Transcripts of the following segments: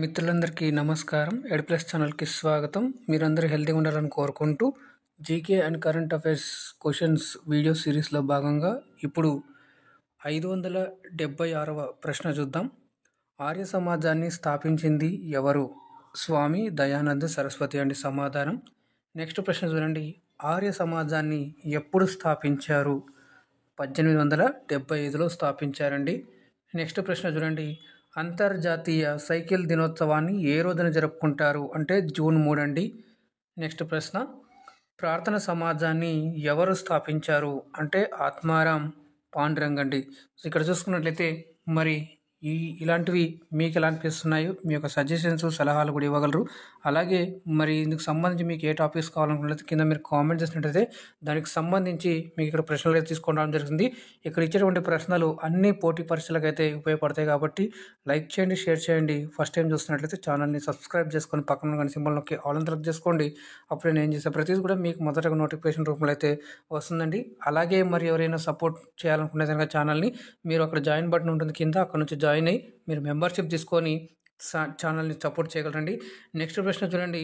మిత్రులందరికీ నమస్కారం. ఎడ్‌ప్లస్ ఛానల్‌కి స్వాగతం. మీరందరూ హెల్తీగా ఉండాలని కోరుకుంటూ GK and current affairs questions video సిరీస్‌లో భాగంగా ఇప్పుడు 576వ ప్రశ్న చూద్దాం. ఆర్య సమాజాన్ని స్థాపించింది ఎవరు? స్వామి దయానంద సరస్వతి అండి సమాధానం. నెక్స్ట్ ప్రశ్న చూడండి. ఆర్య సమాజాన్ని ఎప్పుడు స్థాపించారు? 1875లో స్థాపించారండి. నెక్స్ట్ ప్రశ్న చూడండి. అంతర్జాతీయ సైకిల్ దినోత్సవాన్ని ఏ రోజున జరుపుకుంటారు? అంటే జూన్ 3 అండి. నెక్స్ట్ ప్రశ్న. ప్రార్థన సమాజాన్ని ఎవరు స్థాపించారు? అంటే ఆత్మారాం పాండురంగ్ అండి. ఇక్కడ చూసుకున్నట్లయితే మరి ఇలాంటివి మీకు ఎలా అనిపిస్తున్నాయో మీ యొక్క సజెషన్స్ సలహాలు కూడా ఇవ్వగలరు. అలాగే మరి ఇందుకు సంబంధించి మీకు ఏ టాపిక్స్ కావాలనుకున్నట్లయితే కింద మీరు కామెంట్ చేసినట్లయితే దానికి సంబంధించి మీకు ఇక్కడ ప్రశ్నలు అయితే తీసుకోవడం జరుగుతుంది. ఇక్కడ ఇచ్చేటువంటి ప్రశ్నలు అన్ని పోటీ పరీక్షలకు అయితే ఉపయోగపడతాయి కాబట్టి లైక్ చేయండి, షేర్ చేయండి. ఫస్ట్ టైం చూస్తున్నట్లయితే ఛానల్ని సబ్స్క్రైబ్ చేసుకొని పక్కన ఉన్న సింబల్ నొక్కి ఆల్ అని సెలెక్ట్ చేసుకోండి. అప్పుడే నేను చేసే ప్రతిదీ కూడా మీకు మొదటగా నోటిఫికేషన్ రూపంలో అయితే వస్తుందండి. అలాగే మరి ఎవరైనా సపోర్ట్ చేయాలనుకునే కనుక ఛానల్ని మీరు అక్కడ జాయిన్ బటన్ ఉంటుంది కింద, అక్కడ నుంచి జాయిన్ అయ్యి మీరు మెంబర్షిప్ తీసుకొని ఛానల్ని సపోర్ట్ చేయగలరండి. నెక్స్ట్ ప్రశ్న చూడండి.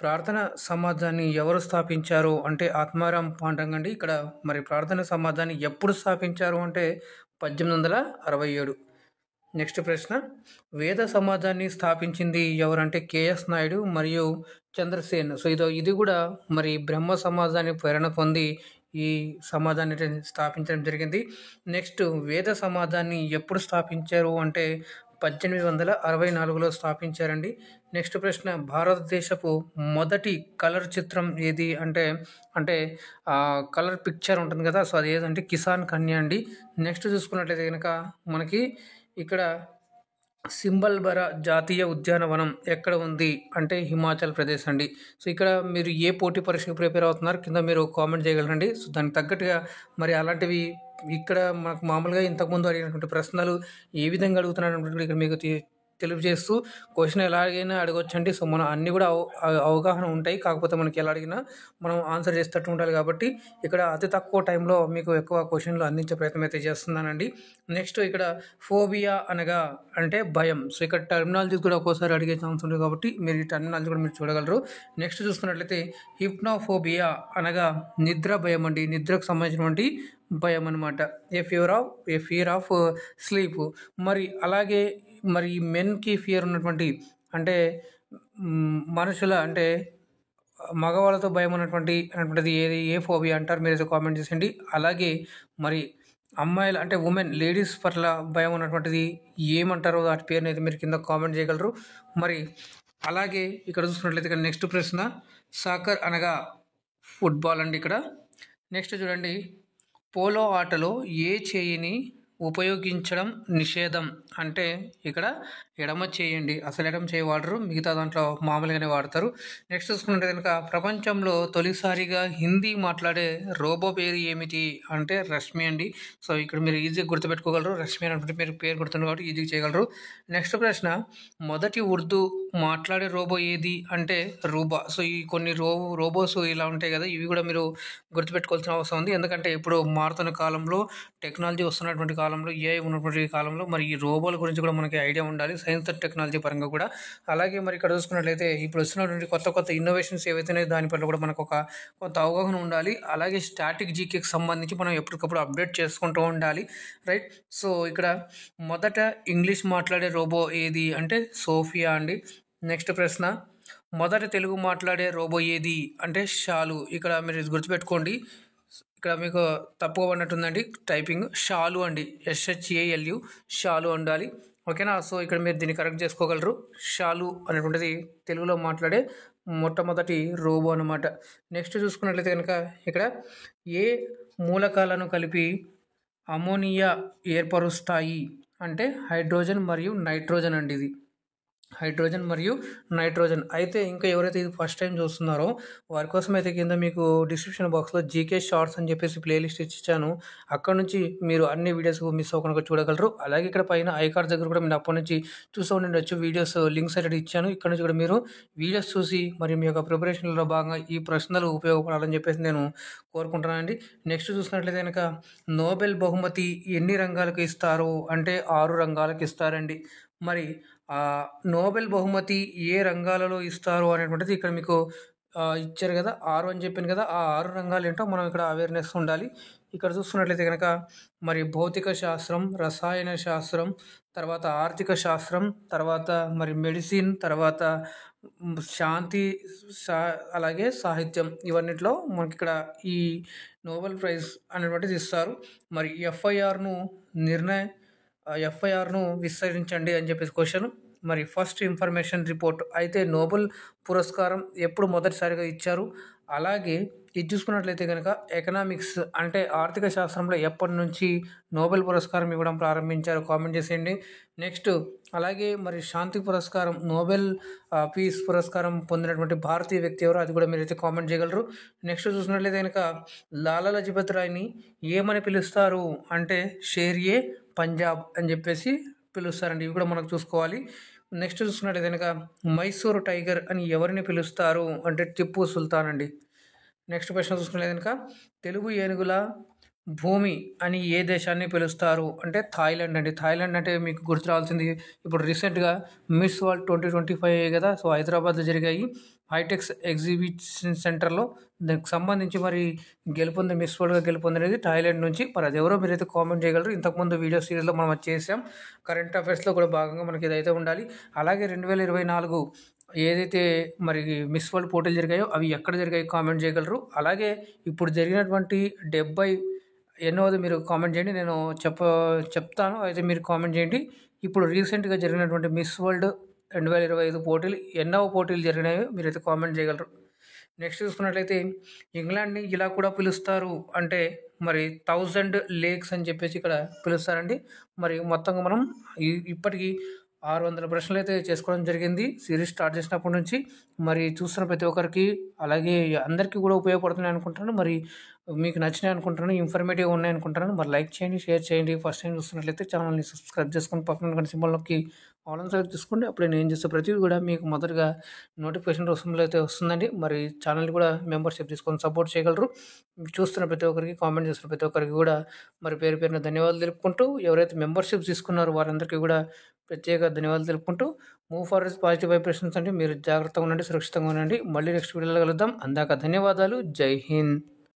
ప్రార్థన సమాజాన్ని ఎవరు స్థాపించారు? అంటే ఆత్మారాం పాండురంగ్ అండి. ఇక్కడ మరి ప్రార్థన సమాజాన్ని ఎప్పుడు స్థాపించారు? అంటే 1867. నెక్స్ట్ ప్రశ్న. వేద సమాజాన్ని స్థాపించింది ఎవరంటే కేఎస్ నాయుడు మరియు చంద్రసేన్. సో ఇది కూడా మరి బ్రహ్మ సమాజాన్ని ప్రేరణ పొంది ఈ సమాజాన్ని స్థాపించడం జరిగింది. నెక్స్ట్ వేద సమాజాన్ని ఎప్పుడు స్థాపించారు? అంటే 1864లో స్థాపించారండి. నెక్స్ట్ ప్రశ్న. భారతదేశపు మొదటి కలర్ చిత్రం ఏది? అంటే కలర్ పిక్చర్ ఉంటుంది కదా, సో అది ఏదంటే కిసాన్ కన్య అండి. నెక్స్ట్ చూసుకున్నట్లయితే కనుక మనకి ఇక్కడ సింబల్బరా జాతీయ ఉద్యానవనం ఎక్కడ ఉంది? అంటే హిమాచల్ ప్రదేశ్ అండి. సో ఇక్కడ మీరు ఏ పోటీ పరీక్షకు ప్రిపేర్ అవుతున్నారు కింద మీరు కామెంట్ చేయగలరండి. సో దానికి తగ్గట్టుగా మరి అలాంటివి ఇక్కడ మనకు మామూలుగా ఇంతకుముందు అడిగినటువంటి ప్రశ్నలు ఏ విధంగా అడుగుతున్నారు ఇక్కడ మీకు తెలియజేస్తూ క్వశ్చన్ ఎలాగైనా అడగొచ్చండి. సో మనం అన్నీ కూడా అవగాహన ఉంటాయి. కాకపోతే మనకి ఎలా అడిగినా మనం ఆన్సర్ చేసేటట్టు ఉండాలి కాబట్టి ఇక్కడ అతి తక్కువ టైంలో మీకు ఎక్కువ క్వశ్చన్లు అందించే ప్రయత్నం అయితే చేస్తున్నానండి. నెక్స్ట్ ఇక్కడ ఫోబియా అనగా అంటే భయం. సో ఇక్కడ టర్మినాలజీ కూడా ఒక్కోసారి అడిగే ఛాన్స్ ఉంది కాబట్టి మీరు ఈ టర్మినాలజీ కూడా మీరు చూడగలరు. నెక్స్ట్ చూస్తున్నట్లయితే హిప్నోఫోబియా అనగా నిద్ర భయం అండి. నిద్రకు సంబంధించినటువంటి భయం అనమాట. ఏ ఫియర్ ఆఫ్ స్లీప్. మరి అలాగే మరి మెన్కి ఫియర్ ఉన్నటువంటి అంటే మనుషుల అంటే మగవాళ్ళతో భయం అటువంటిది ఏ ఫోబియా అంటారు? మీరు కామెంట్ చేసేయండి. అలాగే మరి అమ్మాయిలు అంటే లేడీస్ పట్ల భయం ఉన్నటువంటిది ఏమంటారో వాటి పేరుని అయితే మీరు కింద కామెంట్ చేయగలరు. మరి అలాగే ఇక్కడ చూసుకున్నట్లయితే ఇక్కడ నెక్స్ట్ ప్రశ్న. సాకర్ అనగా ఫుట్బాల్ అండి ఇక్కడ. నెక్స్ట్ చూడండి. పోలో ఆటలో ఏ చేయిని ఉపయోగించడం నిషేధం? అంటే ఇక్కడ ఎడమ చేయండి. అసలు ఎడమ చేయి వాడరు, మిగతా దాంట్లో మామూలుగానే వాడతారు. నెక్స్ట్ చూసుకుంటే కనుక ప్రపంచంలో తొలిసారిగా హిందీ మాట్లాడే రోబో పేరు ఏమిటి? అంటే రష్మి అండి. సో ఇక్కడ మీరు ఈజీగా గుర్తుపెట్టుకోగలరు. రష్మి అంటే మీరు పేరు గుర్తుంది కాబట్టి ఈజీగా చేయగలరు. నెక్స్ట్ ప్రశ్న. మొదటి ఉర్దూ మాట్లాడే రోబో ఏది? అంటే రూబా. సో ఈ కొన్ని రోబోస్ ఇలా ఉంటాయి కదా, ఇవి కూడా మీరు గుర్తుపెట్టుకోవాల్సిన అవసరం ఉంది. ఎందుకంటే ఇప్పుడు మారుతున్న కాలంలో టెక్నాలజీ వస్తున్నటువంటి కాలంలో ఏఐ ఉన్నటువంటి కాలంలో మరి ఈ రోబోల గురించి కూడా మనకి ఐడియా ఉండాలి, సైన్స్ అండ్ టెక్నాలజీ పరంగా కూడా. అలాగే మరి ఇక్కడ చూసుకున్నట్లయితే ఇప్పుడు వస్తున్నటువంటి కొత్త ఇన్నోవేషన్స్ ఏవైతున్నాయో దాని పట్ల కూడా మనకు కొంత అవగాహన ఉండాలి. అలాగే స్టాటిక్ జీకేకి సంబంధించి మనం ఎప్పటికప్పుడు అప్డేట్ చేసుకుంటూ ఉండాలి, రైట్. సో ఇక్కడ మొదట ఇంగ్లీష్ మాట్లాడే రోబో ఏది? అంటే సోఫియా అండి. నెక్స్ట్ ప్రశ్న. మొదట తెలుగు మాట్లాడే రోబో ఏది? అంటే షాలు. ఇక్కడ మీరు గుర్తుపెట్టుకోండి, ఇక్కడ మీకు తప్పుగా ఉన్నట్టుందండి టైపింగ్. షాలు అండి, SHALU షాలు ఉండాలి, ఓకేనా. సో ఇక్కడ మీరు దీన్ని కరెక్ట్ చేసుకోగలరు. షాలు అనేటువంటిది తెలుగులో మాట్లాడే మొట్టమొదటి రోబో అనమాట. నెక్స్ట్ చూసుకున్నట్లయితే కనుక ఇక్కడ ఏ మూలకాలను కలిపి అమోనియా ఏర్పరుస్తాయి? అంటే హైడ్రోజన్ మరియు నైట్రోజన్ అండి. ఇది హైడ్రోజన్ మరియు నైట్రోజన్. అయితే ఇంకా ఎవరైతే ఇది ఫస్ట్ టైం చూస్తున్నారో వారి కోసం అయితే కింద మీకు డిస్క్రిప్షన్ బాక్స్లో జీకే షార్ట్స్ అని చెప్పేసి ప్లేలిస్ట్ ఇచ్చాను. అక్కడ నుంచి మీరు అన్ని వీడియోస్ మిస్ అవ్వకుండా చూడగలరు. అలాగే ఇక్కడ పైన ఐకార్డ్ దగ్గర కూడా మీరు అప్పటి నుంచి చూస్తూ ఉండొచ్చు, వీడియోస్ లింక్స్ అయితే ఇచ్చాను. ఇక్కడ నుంచి కూడా మీరు వీడియోస్ చూసి మరి మీ యొక్క ప్రిపరేషన్లో భాగంగా ఈ ప్రశ్నలు ఉపయోగపడాలని చెప్పేసి నేను కోరుకుంటున్నానండి. నెక్స్ట్ చూసినట్లయితే కనుక నోబెల్ బహుమతి ఎన్ని రంగాలకు ఇస్తారు? అంటే 6 రంగాలకు ఇస్తారండి. మరి నోబెల్ బహుమతి ఏ రంగాలలో ఇస్తారు అనేటువంటిది ఇక్కడ మీకు ఇచ్చారు కదా, 6 అని చెప్పాను కదా. ఆ 6 రంగాలేంటో మనం ఇక్కడ అవేర్‌నెస్ ఉండాలి. ఇక్కడ చూస్తున్నట్లయితే గనక మరి భౌతిక శాస్త్రం, రసాయన శాస్త్రం, తర్వాత ఆర్థిక శాస్త్రం, తర్వాత మరి మెడిసిన్, తర్వాత శాంతి సా అలాగే సాహిత్యం, ఇవన్నిట్లో మనకిక్కడ ఈ నోబెల్ ప్రైజ్ అనేటువంటిది ఇస్తారు. మరి ఎఫ్ఐఆర్‌ను విస్తరించండి అని చెప్పేసి క్వెషన్. మరి ఫస్ట్ ఇన్ఫర్మేషన్ రిపోర్ట్ అయితే నోబెల్ పురస్కారం ఎప్పుడు మొదటిసారిగా ఇచ్చారు? అలాగే ఇది చూసుకున్నట్లయితే గనక ఎకనామిక్స్ అంటే ఆర్థిక శాస్త్రంలో ఎప్పటినుంచి నోబెల్ పురస్కారం ఇవ్వడం ప్రారంభించారో కామెంట్ చేసేయండి. నెక్స్ట్ అలాగే మరి శాంతి పురస్కారం నోబెల్ పీస్ పురస్కారం పొందినటువంటి భారతీయ వ్యక్తి ఎవరో అది కూడా మీరైతే కామెంట్ చేయగలరు. నెక్స్ట్ చూసినట్లయితే కనుక లాలా లజపత్ రాయ్‌ని ఏమని పిలుస్తారు అంటే షేర్-ఏ పంజాబ్ అని చెప్పేసి పిలుస్తారండి. ఇవి కూడా మనకు చూసుకోవాలి. నెక్స్ట్ చూసుకున్నట్లయితే కనుక మైసూర్ టైగర్ అని ఎవరిని పిలుస్తారు అంటే టిప్పు సుల్తాన్ అండి. నెక్స్ట్ క్వెషన్ చూసుకున్నట్లయితే కనుక తెలుగు ఏనుగుల భూమి అని ఏ దేశాన్ని పిలుస్తారు అంటే థాయిలాండ్ అండి. థాయిలాండ్ అంటే మీకు గుర్తు రావాల్సింది ఇప్పుడు రీసెంట్‌గా మిస్ వరల్డ్ 2025 కదా! సో, హైదరాబాద్‌లో జరిగాయి. హైటెక్స్ ఎగ్జిబిషన్ సెంటర్‌లో దానికి సంబంధించి మరి మిస్ వరల్డ్‌గా గెలుపొందినది థాయిలాండ్ నుంచి. మరి అదెవరో మీరైతే కామెంట్ చేయగలరు. ఇంతకుముందు వీడియో సిరీస్‌లో మనం అది చేసాం. కరెంట్ అఫైర్స్‌లో కూడా భాగంగా మనకి ఇదైతే ఉండాలి. అలాగే 2024 ఏదైతే మరి మిస్ వరల్డ్ పోటీలు జరిగాయో అవి ఎక్కడ జరిగాయో కామెంట్ చేయగలరు. అలాగే ఇప్పుడు జరిగినటువంటి 70 ఎన్నోది మీరు కామెంట్ చేయండి. నేను చెప్తాను. అయితే మీరు కామెంట్ చేయండి. ఇప్పుడు రీసెంట్‌గా జరిగినటువంటి మిస్ వరల్డ్ 2025 పోటీలు ఎన్నవ పోటీలు జరిగినాయో మీరైతే కామెంట్ చేయగలరు. నెక్స్ట్ చూసుకున్నట్లయితే ఇంగ్లాండ్‌ని ఇలా కూడా పిలుస్తారు అంటే మరి 1000 లేక్స్ అని చెప్పేసి ఇక్కడ పిలుస్తారండి. మరి మొత్తంగా మనం ఇప్పటికి 600 ప్రశ్నలైతే చేసుకోవడం జరిగింది. సిరీస్ స్టార్ట్ చేసినప్పటి నుంచి. మరి చూస్తున్న ప్రతి ఒక్కరికి అలాగే అందరికీ కూడా ఉపయోగపడుతున్నాయి అనుకుంటున్నాను. మరి మీకు నచ్చినాయి అనుకుంటున్నాను. ఇన్ఫర్మేటివ్‌గా ఉన్నాయి అనుకుంటున్నాను. మరి లైక్ చేయండి, షేర్ చేయండి. ఫస్ట్ టైం చూస్తున్నట్లయితే ఛానల్‌ని సబ్స్క్రైబ్ చేసుకొని పక్కన గంట సింబల్ నొక్కి ఆల్ అని సెలెక్ట్ చేసుకోండి. అప్పుడే నేను చేసే ప్రతిది కూడా మీకు మొదటగా నోటిఫికేషన్ రూపంలో అయితే వస్తుందండి. మరి ఛానల్‌ని కూడా మెంబర్‌షిప్ తీసుకొని సపోర్ట్ చేయగలరు. చూస్తున్న ప్రతి ఒక్కరికి, కామెంట్ చేస్తున్న ప్రతి ఒక్కరికి కూడా మరి పేరు పేరున ధన్యవాదాలు తెలుపుకుంటూ, ఎవరైతే మెంబర్‌షిప్ తీసుకున్నారో వారందరికీ కూడా ప్రత్యేక ధన్యవాదాలు తెలుపుకుంటూ, మూవ్ ఫార్వర్డ్ పాజిటివ్ వైబ్రేషన్స్ అండి. మీరు జాగ్రత్తగా ఉండండి, సురక్షితంగా ఉండండి. మళ్ళీ నెక్స్ట్ వీడియోలో కలుద్దాం. అందాక ధన్యవాదాలు. జై హింద్.